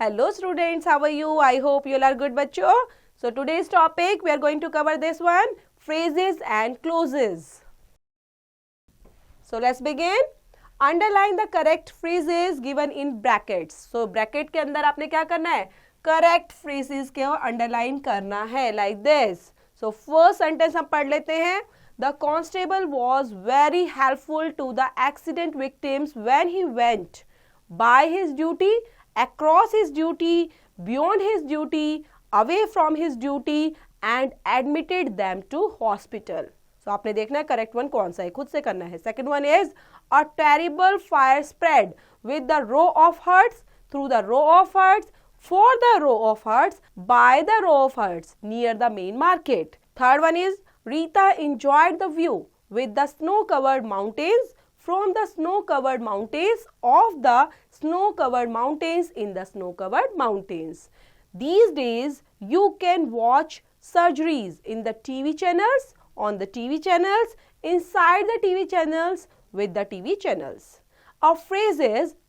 Hello students, how are you? I hope you all are good बच्चों. So today's topic we are going to cover this one, phrases and clauses. So let's begin. Underline the correct phrases given in brackets. So bracket के अंदर आपने क्या करना है? Correct phrases को underline करना है like this. So first sentence हम पढ़ लेते हैं. The constable was very helpful to the accident victims when he went by his duty, across his duty, beyond his duty, away from his duty and admitted them to hospital. So आपने देखना है correct one कौन सा है, खुद से करना है. Second one is a terrible fire spread with the row of huts, through the row of huts, for the row of huts, by the row of huts, near the main market. Third one is Rita enjoyed the view with the snow-covered mountains, from the snow-covered mountains, of the snow-covered mountains, in the snow-covered mountains. These days, you can watch surgeries in the TV channels, on the TV channels, inside the TV channels, with the TV channels. A phrase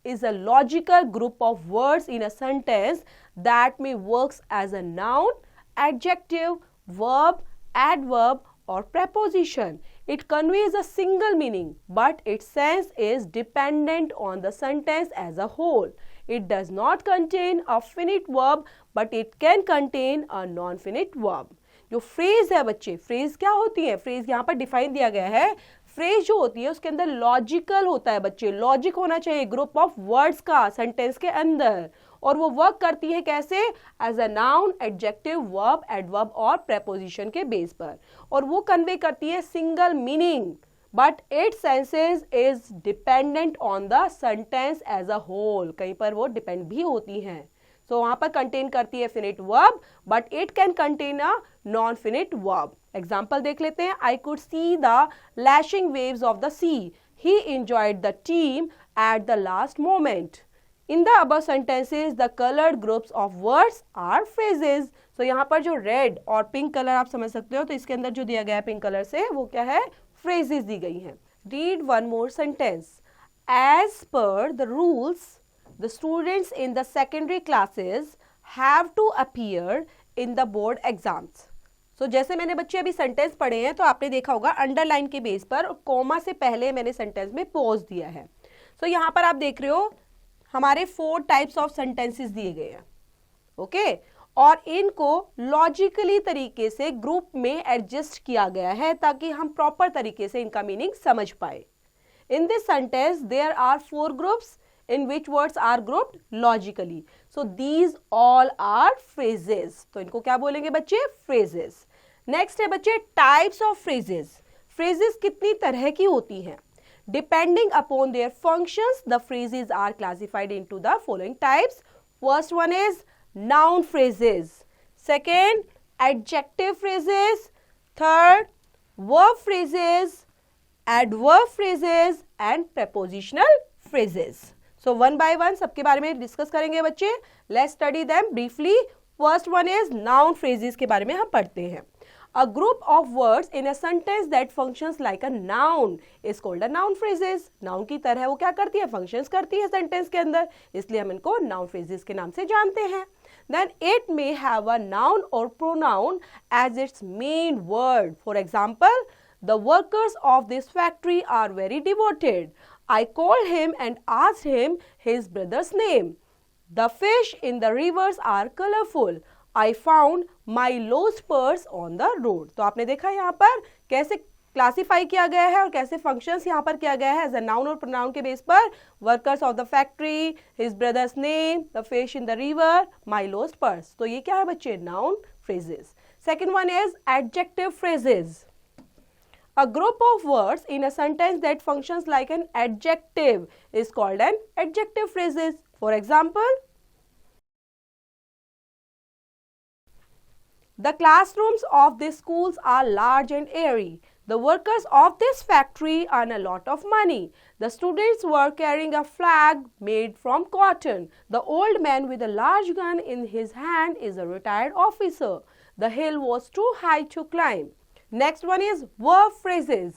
is a logical group of words in a sentence that may work as a noun, adjective, verb, adverb or preposition. It conveys a single meaning, but its sense is dependent on the sentence as a whole. It does not contain a finite verb, but it can contain a non-finite verb. जो phrase है बच्चे, phrase क्या होती है? Phrase यहाँ पर define दिया गया है. फ्रेज जो होती है उसके अंदर लॉजिकल होता है बच्चे, लॉजिक होना चाहिए ग्रुप ऑफ वर्ड्स का सेंटेंस के अंदर, और वो वर्क करती है कैसे? As a noun, adjective, verb, adverb और प्रेपोजिशन के बेस पर, और वो कन्वे करती है single meaning, but its senses is dependent on the sentence as a whole. कहीं पर वो डिपेंड भी होती हैं. सो वहां पर कंटेन करती है finite verb, but it can contain a non finite verb. Example देख लेते हैं. I could see the lashing waves of the sea. He enjoyed the team at the last moment. In the above sentences, the colored groups of words are phrases. So यहाँ पर जो red और pink color आप समझ सकते हो, तो इसके अंदर जो दिया गया है pink color से, वो क्या है? Phrases दी गई हैं. Read one more sentence. As per the rules, the students in the secondary classes have to appear in the board exams. So जैसे मैंने बच्चे अभी सेंटेंस पढ़े हैं, तो आपने देखा होगा अंडरलाइन के बेस पर कोमा से पहले मैंने सेंटेंस में पॉज दिया है. So यहाँ पर आप देख रहे हो हमारे 4 टाइप्स ऑफ सेंटेंसेस दिए गए हैं. ओके, और इनको लॉजिकली तरीके से ग्रुप में एडजस्ट किया गया है ताकि हम प्रॉपर तरीके से इनका मीनिंग समझ पाए. In this sentence there are 4 groups in which words are grouped logically. So these all are phrases. तो इनको क्या बोलेंगे बच्चे? फ्रेजेस. नेक्स्ट है बच्चे टाइप्स ऑफ फ्रेजेस. फ्रेजेस कितनी तरह की होती हैं? Depending upon their functions, the phrases are classified into the following types. First one is noun phrases. Second, adjective phrases. Third, verb phrases, adverb phrases and prepositional phrases. So one by one सबके बारे में discuss करेंगे बच्चे. Let's study them briefly. First one is noun phrases के बारे में हम पढ़ते हैं. A group of words in a sentence that functions like a noun is called a noun phrases. Noun की तरह वो क्या करती है? functions करती है sentence के अंदर, इसलिए हम इनको noun phrases के नाम से जानते हैं. Then it may have a noun or pronoun as its main word. For example, the workers of this factory are very devoted. I called him and asked him his brother's name. The fish in the rivers are colorful. I found my lost purse on the road. तो आपने देखा यहाँ पर कैसे classify किया गया है और कैसे फंक्शंस यहाँ पर किया गया है एज अ नाउन और प्रोनाउन के बेस पर. Workers of the factory, his brother's name, the fish in the river, my lost purse. तो ये क्या है बच्चे? Noun phrases. Second one is adjective phrases. A group of words in a sentence that functions like an adjective is called an adjective phrases. For example, the classrooms of these schools are large and airy. The workers of this factory earn a lot of money. The students were carrying a flag made from cotton. The old man with a large gun in his hand is a retired officer. The hill was too high to climb. Next one is verb phrases.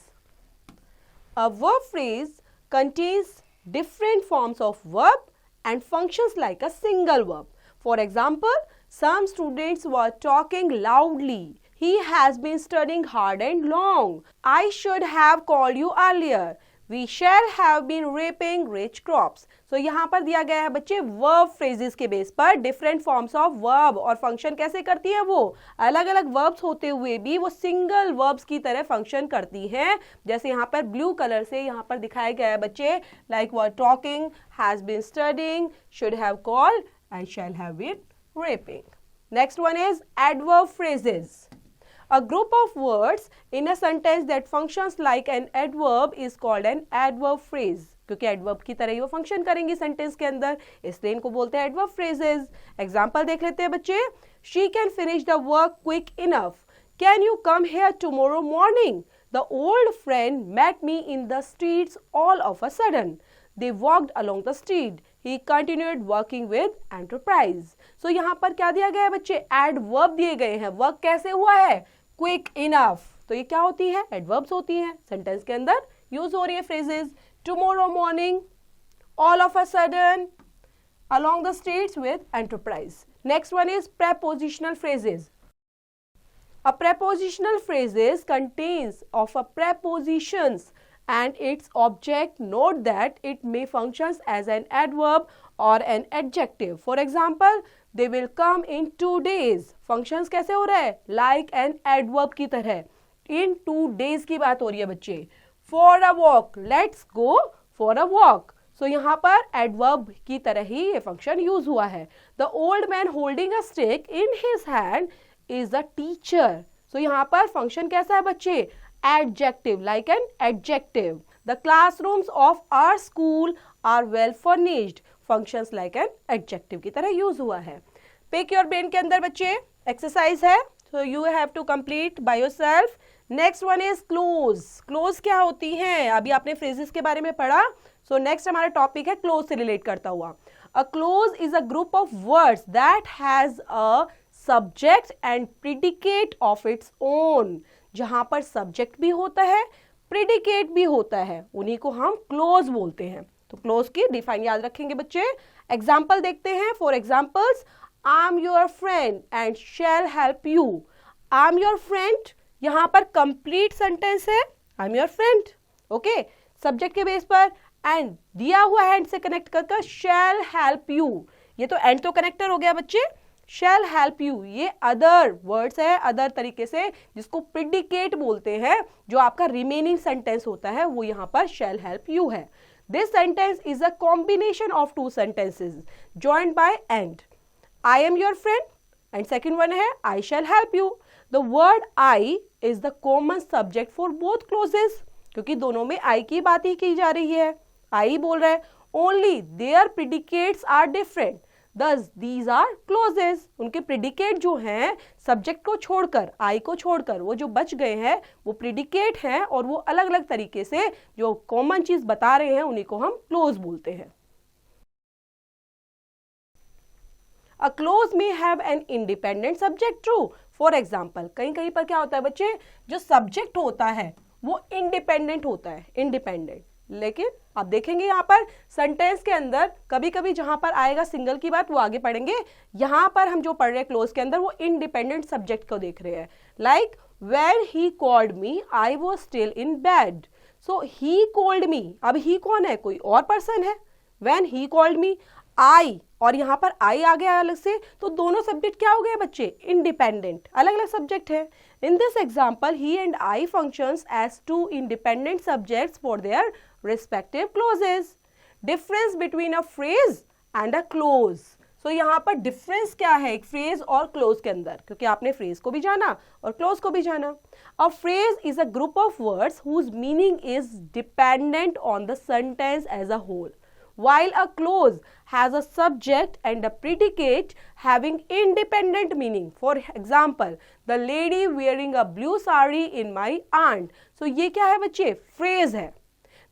A verb phrase contains different forms of verb and functions like a single verb. For example, some students were talking loudly. He has been studying hard and long. I should have called you earlier. We shall have been reaping rich crops. So यहाँ पर दिया गया है बच्चे verb phrases के base पर different forms of verb, और function कैसे करती है, वो अलग अलग verbs होते हुए भी वो single verbs की तरह function करती हैं. जैसे यहाँ पर blue color से यहाँ पर दिखाया गया है बच्चे, like were talking, has been studying, should have called, I shall have been reaping. Next one is adverb phrases. A group of words in a sentence that functions like an adverb is called an adverb phrase. क्योंकि adverb की तरह ही वो function करेंगी sentence के अंदर, इसलिए इनको बोलते हैं adverb phrases. Example देख लेते हैं बच्चे. She can finish the work quick enough. Can you come here tomorrow morning? The old friend met me in the streets all of a sudden. They walked along the street. He continued working with enterprise. So यहाँ पर क्या दिया गया है बच्चे, adverb दिए गए हैं. Work कैसे हुआ है, quick enough. तो ये क्या होती है, adverbs होती हैं. Sentence के अंदर यूज हो रही है phrases. Tomorrow morning, all of a sudden, along the streets with enterprise. Next one is prepositional phrases. A prepositional phrases contains of a prepositions and its object. Note that it may functions as an adverb or an adjective. For example, they will come in 2 days. Functions कैसे हो रहा है, like an adverb की तरह. In 2 days की बात हो रही है बच्चे. For a walk, let's go for a walk. So यहाँ पर adverb की तरह ही ये function use हुआ है. The old man holding a stick in his hand is the teacher. So यहाँ पर function कैसा है बच्चे, adjective, like an adjective. The classrooms of our school are well furnished. Functions like an adjective की तरह use हुआ है. Pick your brain के अंदर बच्चे exercise है, so you have to complete by yourself. Next one is clause. Clause क्या होती हैं, अभी आपने phrases के बारे में पढ़ा. So next हमारा topic है clause से relate करता हुआ. A clause is a group of words that has a subject and predicate of its own. जहाँ पर subject भी होता है, predicate भी होता है, उन्हीं को हम clause बोलते हैं. तो क्लोज की डिफाइन याद रखेंगे बच्चे. एग्जाम्पल देखते हैं. For examples, I am your friend and shall help you. I am your friend, यहाँ पर कंप्लीट सेंटेंस है, I am your friend, okay, subject के बेस पर, एंड दिया हुआ है एंड से कनेक्ट करके शैल हेल्प यू. ये तो एंड तो कनेक्टर हो गया बच्चे. शैल हेल्प यू ये अदर वर्ड्स है, अदर तरीके से जिसको प्रिडिकेट बोलते हैं, जो आपका रिमेनिंग सेंटेंस होता है वो यहाँ पर शैल हेल्प यू है. This sentence is a combination of two sentences joined by and. I am your friend and second one है I shall help you. The word I is the common subject for both clauses. क्योंकि दोनों में I की बात ही की जा रही है, I बोल रहा है. Only their predicates are different. Thus these are clauses. उनके predicate जो हैं subject को छोड़कर, I को छोड़कर, वो जो बच गए हैं वो predicate हैं, और वो अलग अलग तरीके से जो common चीज बता रहे हैं उन्हीं को हम clause बोलते हैं. A clause may have an independent subject. True. For example, कहीं कहीं पर क्या होता है बच्चे, जो subject होता है वो independent होता है, independent. लेकिन आप देखेंगे यहाँ पर सेंटेंस के अंदर कभी कभी जहां पर आएगा सिंगल की बात वो आगे पढ़ेंगे. यहां पर हम जो पढ़ रहे हैं क्लोज के अंदर वो इंडिपेंडेंट सब्जेक्ट को देख रहे हैं. Like when he called me I was still in bed. So he called me, अब ही कौन है, कोई और पर्सन है. व्हेन ही कॉल्ड मी, आई, और यहाँ पर आई आ गया अलग से, तो दोनों सब्जेक्ट क्या हो गए बच्चे, इंडिपेंडेंट, अलग अलग सब्जेक्ट है. In this example, he and I functions as two independent subjects for their respective clauses. Difference between a phrase and a clause. So यहाँ पर difference क्या है एक phrase और clause के अंदर, क्योंकि आपने phrase को भी जाना और clause को भी जाना. A phrase is a group of words whose meaning is dependent on the sentence as a whole, while a clause has a subject and a predicate having independent meaning. For example, the lady wearing a blue sari in my aunt. So ये क्या है बच्चे, phrase है.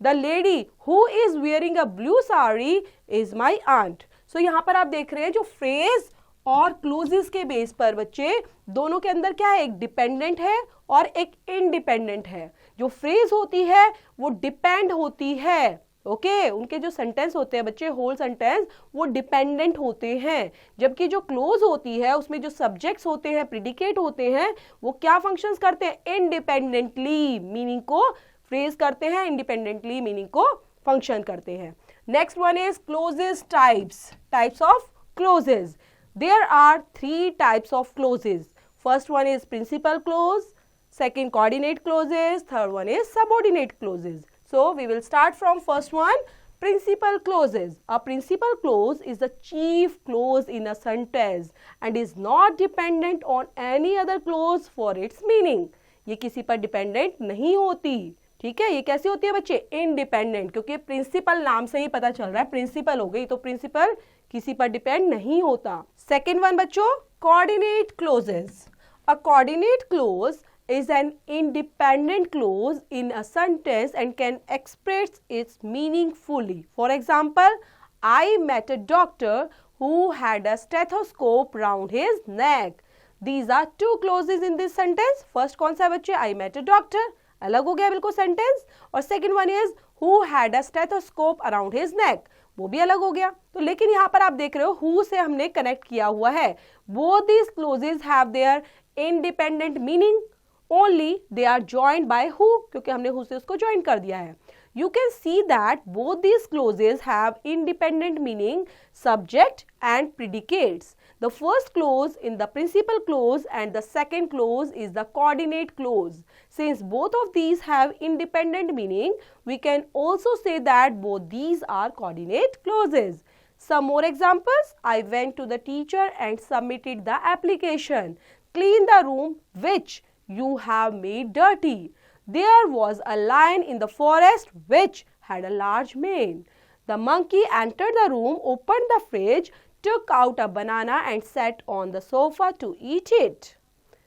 The lady who is wearing a blue sari is my aunt. So यहाँ पर आप देख रहे हैं जो phrase और clauses के बेस पर बच्चे दोनों के अंदर क्या है, एक dependent है और एक independent है. जो phrase होती है वो depend होती है, ओके उनके जो सेंटेंस होते हैं बच्चे, होल सेंटेंस, वो डिपेंडेंट होते हैं, जबकि जो क्लोज होती है उसमें जो सब्जेक्ट्स होते हैं, प्रिडिकेट होते हैं, वो क्या फंक्शंस करते हैं, इंडिपेंडेंटली मीनिंग को फ्रेज करते हैं, इंडिपेंडेंटली मीनिंग को फंक्शन करते हैं. Next one is clauses types. Types of clauses. There are 3 types of clauses. First one is principal clause, second coordinate clauses, third one is subordinate clauses. So we will start from first one, principal clauses. A principal clause is the chief clause in a sentence and is not dependent on any other clause for its meaning. ये किसी पर dependent नहीं होती, ठीक है. ये कैसी होती है बच्चे, independent, क्योंकि principal नाम से ही पता चल रहा है principal हो गई, तो principal किसी पर depend नहीं होता. Second one बच्चों, coordinate clauses. A coordinate clause is an independent clause in a sentence and can express its meaning fully. For example, I met a doctor who had a stethoscope round his neck. These are 2 clauses in this sentence. First कौन सा है बच्चे, I met a doctor, अलग हो गया बिल्कुल sentence, और second one is who had a stethoscope around his neck, वो भी अलग हो गया. तो लेकिन यहाँ पर आप देख रहे हो who से हमने कनेक्ट किया हुआ है. Both these clauses have their independent meaning, only they are joined by who, क्योंकि हमने who से उसको join कर दिया है. You can see that both these clauses have independent meaning, subject and predicates. The first clause in the principal clause and the second clause is the coordinate clause. Since both of these have independent meaning, we can also say that both these are coordinate clauses. Some more examples. I went to the teacher and submitted the application. Clean the room which you have made dirty. There was a lion in the forest which had a large mane. The monkey entered the room, opened the fridge, took out a banana and sat on the sofa to eat it.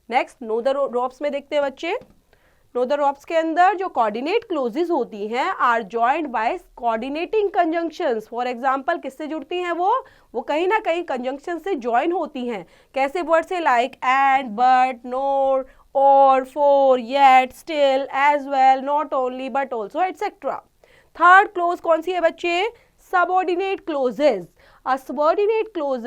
Next, know the ropes में देखते हैं बच्चे. know the ropes के अंदर जो coordinate clauses होती हैं are joined by coordinating conjunctions. For example, किससे जुड़ती हैं वो कहीं ना कहीं conjunction से join होती हैं. कैसे word से, like and, but, nor, or, for, yet, still, as well, not only but also, etc. Third clause कौन सी है बच्चे, subordinate clauses. A subordinate clause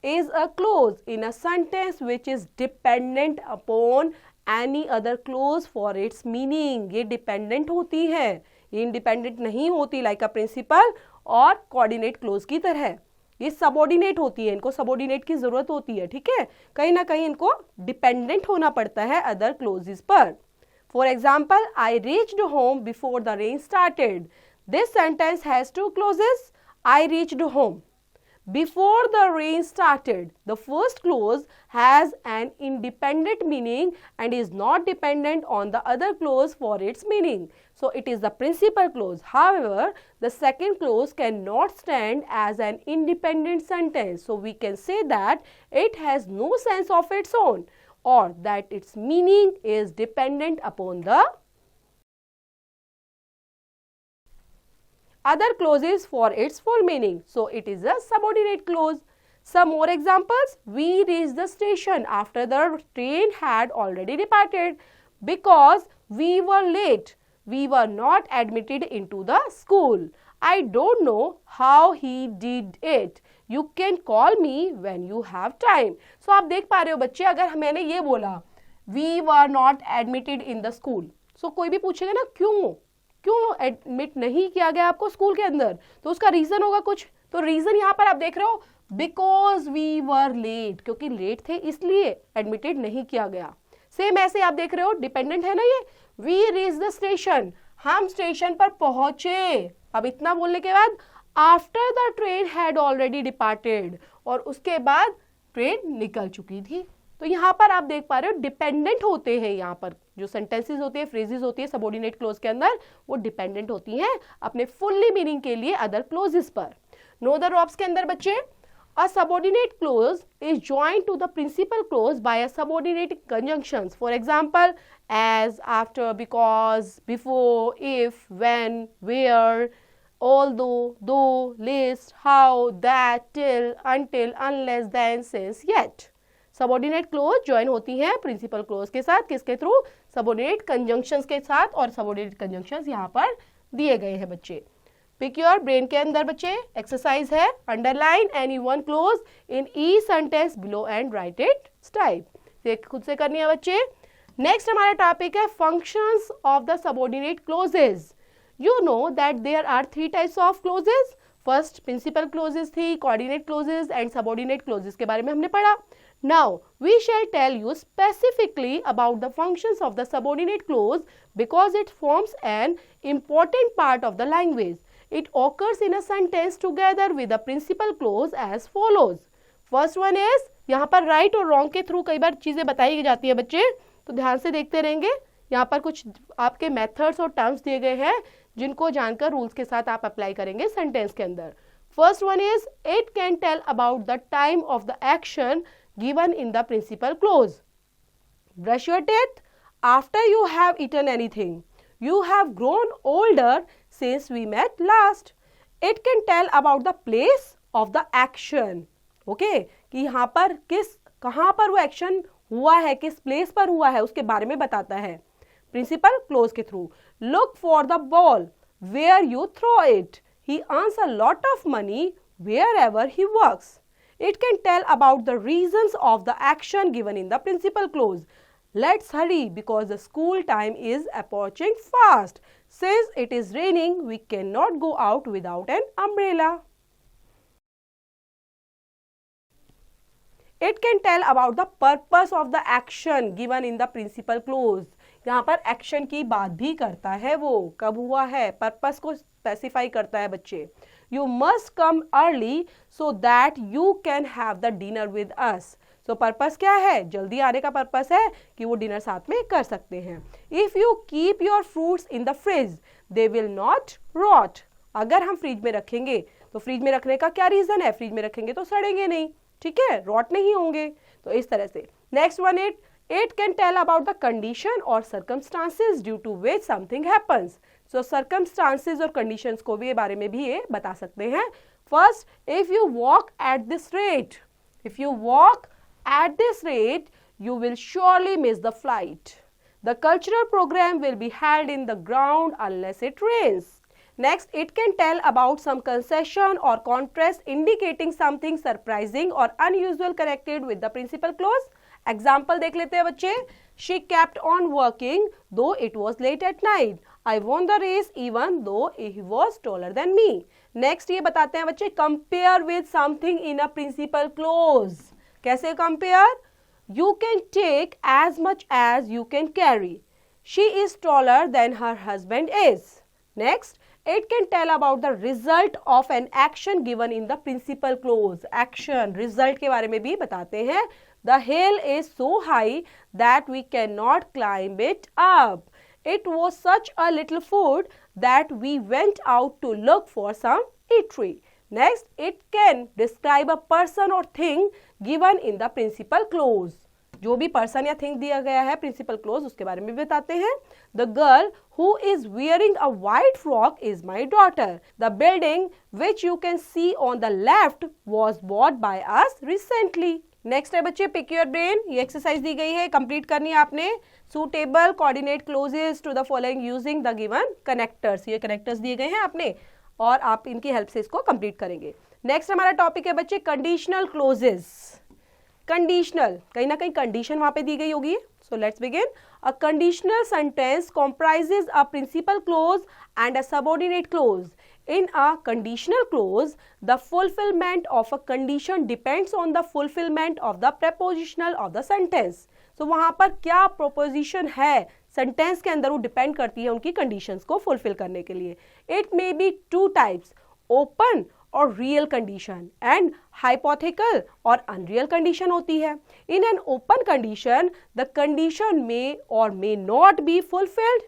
is a clause in a sentence which is dependent upon any other clause for its meaning. ये dependent होती है, ये independent नहीं होती like a principal और coordinate clause की तरह. ये सबॉर्डिनेट होती है, इनको सबॉर्डिनेट की जरूरत होती है, ठीक है. कहीं ना कहीं इनको डिपेंडेंट होना पड़ता है अदर क्लोजेस पर. For example, I reached home before the rain started. This sentence has 2 clauses. I reached home before the rain started. The first clause has an independent meaning and is not dependent on the other clause for its meaning. So it is the principal clause. However, the second clause cannot stand as an independent sentence. So we can say that it has no sense of its own, or that its meaning is dependent upon the other clauses for its full meaning. So it is a subordinate clause. Some more examples. We reached the station after the train had already departed because we were late. We were not admitted into the school. I don't know how he did it. You can call me when you have time. So आप देख पा रहे हो बच्चे, अगर मैंने ये बोला we were not admitted in the school, so कोई भी पूछेगा ना क्यों एडमिट नहीं किया गया आपको स्कूल के अंदर, तो उसका रीजन होगा कुछ. तो रीजन यहाँ पर आप देख रहे हो, बिकॉज वी वर लेट, क्योंकि लेट थे इसलिए एडमिटेड नहीं किया गया. सेम ऐसे आप देख रहे हो, डिपेंडेंट है ना ये. वी रीच द स्टेशन, हम स्टेशन पर पहुंचे. अब इतना बोलने के बाद after the train had already departed, और उसके बाद ट्रेन निकल चुकी थी. तो यहाँ पर आप देख पा रहे हो डिपेंडेंट होते हैं, यहाँ पर जो सेंटेंसेस होती है, फ्रेजेस होती है सबऑर्डिनेट क्लोज के अंदर, वो डिपेंडेंट होती हैं अपने फुल्ली मीनिंग के लिए अदर क्लोजेस पर. नो द रॉब्स के अंदर बच्चे, a subordinate clause is joined to the principal clause by a subordinate conjunctions. For example, as, after, because, before, if, when, where, although, though, list, how, that, till, until, unless, then, since, yet. Subordinate close join होती है principal close के साथ, किसके through, subordinate conjunctions के साथ, और subordinate conjunctions यहाँ पर दिए गए हैं बच्चे. पिक योर ब्रेन के अंदर बच्चे एक्सरसाइज है, underline any one close in each sentence below and right it type. ये खुद से करनी है बच्चे। नेक्स्ट हमारा टॉपिक है functions of the subordinate clauses. You know that there are 3 types of clauses. First principal clauses थी, coordinate clauses and subordinate clauses के बारे में हमने पढ़ा। Now we shall tell you specifically about the functions of the subordinate clause because it forms an important part of the language. It occurs in a sentence together with the principal clause as follows. First one is, यहाँ पर right और wrong के through कई बार चीजें बताई जाती है बच्चे, तो ध्यान से देखते रहेंगे। यहाँ पर कुछ आपके मेथड्स और टर्म्स दिए गए हैं जिनको जानकर रूल्स के साथ आप अप्लाई करेंगे सेंटेंस के अंदर। First one is, it can tell about the time of the action given in the principal clause. Brush your teeth after you have eaten anything. You have grown older since we met last. It can tell about the place of the action. Okay? कि यहाँ पर कहाँ पर वो action हुआ है, किस place पर हुआ है, उसके बारे में बताता है प्रिंसिपल क्लोज के through. Look for the ball where you throw it. He earns a lot of money wherever he works. It can tell about the reasons of the action given in the principal clause. Let's hurry because the school time is approaching fast. Since it is raining, we cannot go out without an umbrella. It can tell about the purpose of the action given in the principal clause. यहाँ पर action की बात भी करता है, वो कब हुआ है, पर्पस को स्पेसिफाई करता है बच्चे। You must come early so that you can have the dinner with us. So purpose क्या है? जल्दी आने का पर्पस है कि वो डिनर साथ में कर सकते हैं। If you keep your fruits in the fridge, they will not rot. अगर हम फ्रिज में रखेंगे तो फ्रिज में रखने का क्या रीजन है? फ्रिज में रखेंगे तो सड़ेंगे नहीं, ठीक है, रॉट नहीं होंगे। तो इस तरह से। Next one it can tell about the condition or circumstances due to which something happens. So circumstances और conditions को भी बारे में भी ये बता सकते हैं। First, if you walk at this rate, you will surely miss the flight. The cultural program will be held in the ground unless it rains. Next, it can tell about some concession or contrast indicating something surprising or unusual connected with the principal clause. Example देख लेते हैं बच्चे। She kept on working though it was late at night. I won the race even though he was taller than me. Next ये बताते हैं बच्चे, compare with something in a principal clause. कैसे compare? You can take as much as you can carry. She is taller than her husband is. Next, it can tell about the result of an action given in the principal clause. Action, result के बारे में भी बताते हैं। The hill is so high that we cannot climb it up. It was such a little food that we went out to look for some eatery. Next, it can describe a person or thing given in the principal clause. जो भी person या thing दिया गया है principal clause उसके बारे में भी बताते हैं। The girl who is wearing a white frock is my daughter. The building which you can see on the left was bought by us recently. नेक्स्ट है बच्चे पिक योर ब्रेन। ये एक्सरसाइज दी गई है, कंप्लीट करनी है आपने। Suitable coordinate clauses to the following using the given connectors. ये कनेक्टर्स दिए गए हैं आपने और आप इनकी हेल्प से इसको कंप्लीट करेंगे। नेक्स्ट हमारा टॉपिक है बच्चे कंडीशनल क्लोजेस। कंडीशनल, कहीं ना कहीं कंडीशन वहां पे दी गई होगी। So let's begin. A conditional sentence comprises a principal clause and a subordinate clause. In a conditional clause, the fulfillment of a condition depends on the fulfillment of the prepositional of the sentence. So वहाँ पर क्या proposition है sentence के अंदर वो depend करती है उनकी कंडीशंस को फुलफिल करने के लिए। It may be 2 types, open और रियल कंडीशन एंड हाइपोथेटिकल और अनरियल कंडीशन होती है। In an open condition the condition may और मे नॉट बी फुलफिल्ड,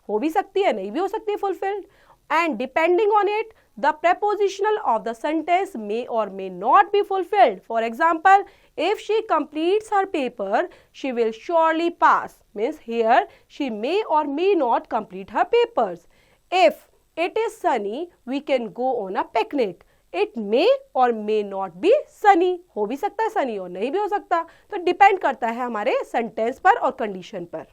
हो भी सकती है नहीं भी हो सकती है fulfilled, and depending on it the prepositional of the sentence may or may not be fulfilled. For example, if she completes her paper she will surely pass, means here she may or may not complete her papers. If it is sunny we can go on a picnic. It may or may not be sunny, हो भी सकता है sunny और नहीं भी हो सकता, तो डिपेंड करता है हमारे सेंटेंस पर और कंडीशन पर।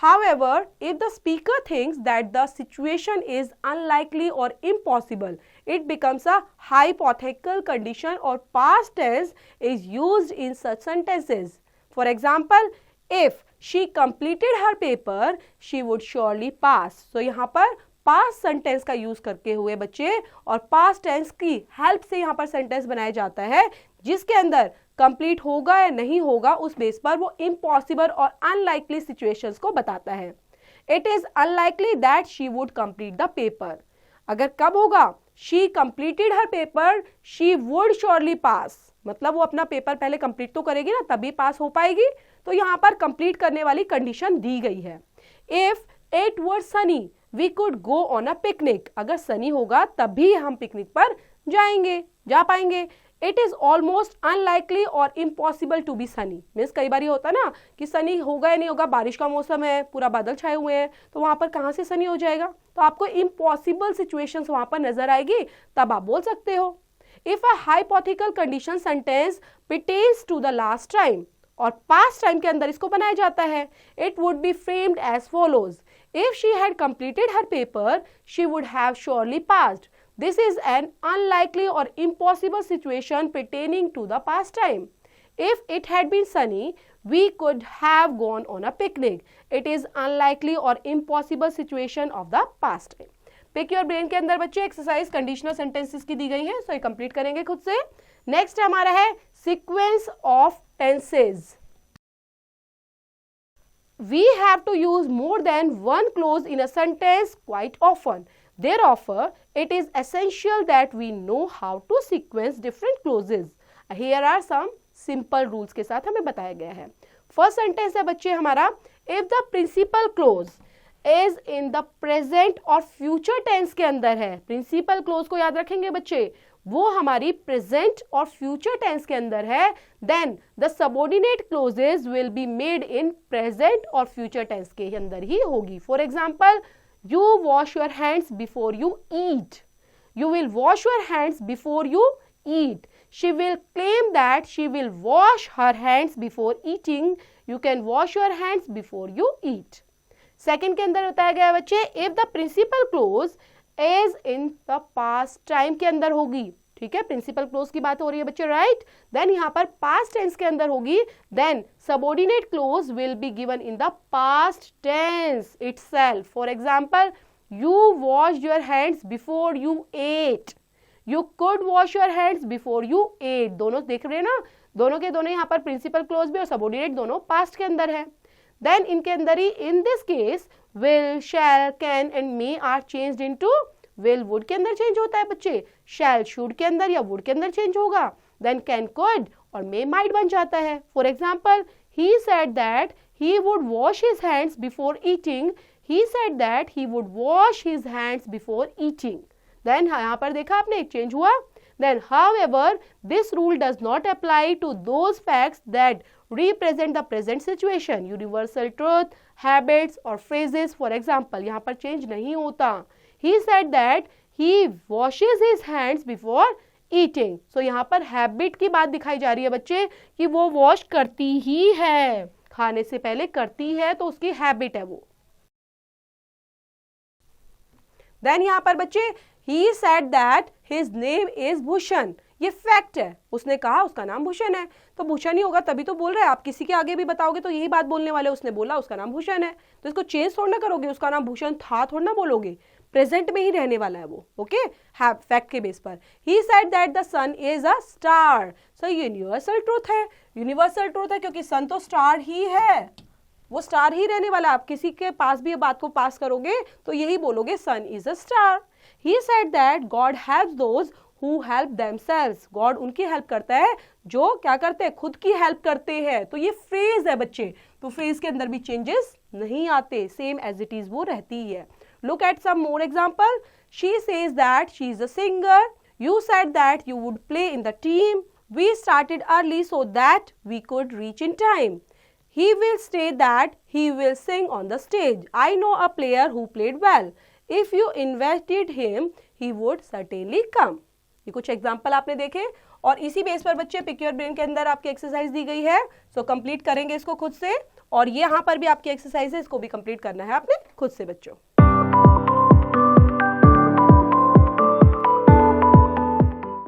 However, if the speaker thinks that the situation is unlikely or impossible, it becomes a hypothetical condition or past tense is used in such sentences. For example, if she completed her paper, she would surely pass. So यहाँ पर past sentence का use करके हुए बच्चे और past tense की help से यहाँ पर सेंटेंस बनाया जाता है जिसके अंदर कंप्लीट होगा या नहीं होगा उस बेस पर वो इम्पॉसिबल और अनलाइकली सिचुएशंस को बताता है. It is unlikely that she would complete the paper. अगर कब होगा? She completed her paper, she would surely pass. मतलब वो अपना पेपर पहले कंप्लीट तो करेगी ना, तभी पास हो पाएगी. तो यहाँ पर कंप्लीट करने वाली कंडीशन दी गई है. If it were sunny we could go on a picnic. अगर सनी होगा तभी हम पिकनिक पर जा पाएंगे. इट इज ऑलमोस्ट अनलाइकली और impossible to be sunny. Means कई बार ये होता है ना कि सनी होगा या नहीं होगा, बारिश का मौसम है, पूरा बादल छाए हुए हैं, तो वहां पर कहाँ से सनी हो जाएगा. तो आपको इम्पॉसिबल सिचुएशंस वहां पर नजर आएगी, तब आप बोल सकते हो. If a hypothetical condition sentence pertains to the last time, और पास्ट टाइम के अंदर इसको बनाया जाता है, it would be framed as follows. If she had completed her paper, she would have surely passed. This is an unlikely or impossible situation pertaining to the past time. If it had been sunny, we could have gone on a picnic. It is unlikely or impossible situation of the past time. Pick your brain के अंदर बच्चे exercise conditional sentences की दी गई है, सो ये complete करेंगे खुद से. नेक्स्ट हमारा है sequence of tenses. We have to use more than one clause in a sentence quite often. Therefore, it is essential that we know how to sequence different clauses. Here are some simple rules के साथ हमें बताया गया है. First sentence है बच्चे हमारा, if the principal clause is in the present और future tense के अंदर है. Principal clause को याद रखेंगे बच्चे, वो हमारी प्रेजेंट और फ्यूचर टेंस के अंदर है, then the subordinate clauses will be made in present और फ्यूचर टेंस के अंदर ही होगी. For example, you wash your hands before you eat. You will wash your hands before you eat. She will claim that she will wash her hands before eating. You can wash your hands before you eat. Second के अंदर बताया गया है बच्चे, if the principal clause as in the past time के अंदर होगी. ठीक है, प्रिंसिपल क्लोज की बात हो रही है बच्चे, राइट. देन यहाँ पर पास्ट टेंस के अंदर होगी, then subordinate clause will be given in the past tense itself. For example, you wash your hands before you ate. You could wash your hands before you ate. दोनों देख रहे हैं ना, दोनों के दोनों यहाँ पर प्रिंसिपल क्लोज भी और सबऑर्डिनेट दोनों पास्ट के अंदर है. देन इनके अंदर ही in this case will, shall, can and may are changed into will, would के अंदर चेंज होता है बच्चे, shall, should के अंदर या would के अंदर चेंज होगा, then can, could और may, might बन जाता है. For example, he said that he would wash his hands before eating. He said that he would wash his hands before eating. Then यहाँ पर देखा आपने एक चेंज हुआ. Then however, this rule does not apply to those facts that represent the present situation. Universal truth, habits और phrases. For example, यहाँ पर change नहीं होता. He said that he washes his hands before eating. So यहाँ पर habit की बात दिखाई जा रही है बच्चे कि वो wash करती ही है, खाने से पहले करती है, तो उसकी habit है वो. Then यहाँ पर बच्चे he said that his name is Bhushan. ये फैक्ट है, उसने कहा उसका नाम भूषण है, तो भूषण ही होगा तभी तो बोल रहे हैं. आप किसी के आगे भी बताओगे तो यही बात बोलने वाले, उसने बोला उसका नाम भूषण है, तो इसको चेंज थोड़ा ना करोगे, उसका नाम भूषण था थोड़ा ना बोलोगे, प्रेजेंट में ही रहने वाला है वो. ओके, फैक्ट के बेस पर. He said that the sun is a star. So universal truth है, यूनिवर्सल ट्रूथ है क्योंकि सन तो स्टार ही है, वो स्टार ही रहने वाला. आप किसी के पास भी बात को पास करोगे तो यही बोलोगे sun is a star. He said that god helps those who help themselves. God उनकी हेल्प करता है जो क्या करते हैं, खुद की हेल्प करते हैं. तो ये फ्रेज है बच्चे, तो फ्रेज के अंदर भी चेंजेस नहीं आते, सेम एज इट इज वो रहती है. Look at some more example. She says that she is a singer. You said that you would play in the team. We started early so that we could reach in time. He will state that he will sing on the stage. I know a player who played well. If you invited him, he would certainly come. ये कुछ example आपने देखे और इसी base पर बच्चे pick your brain के अंदर आपकी एक्सरसाइज दी गई है. सो कंप्लीट करेंगे इसको खुद से और ये यहाँ पर भी आपकी एक्सरसाइज है, इसको भी कंप्लीट करना है आपने खुद से बच्चों।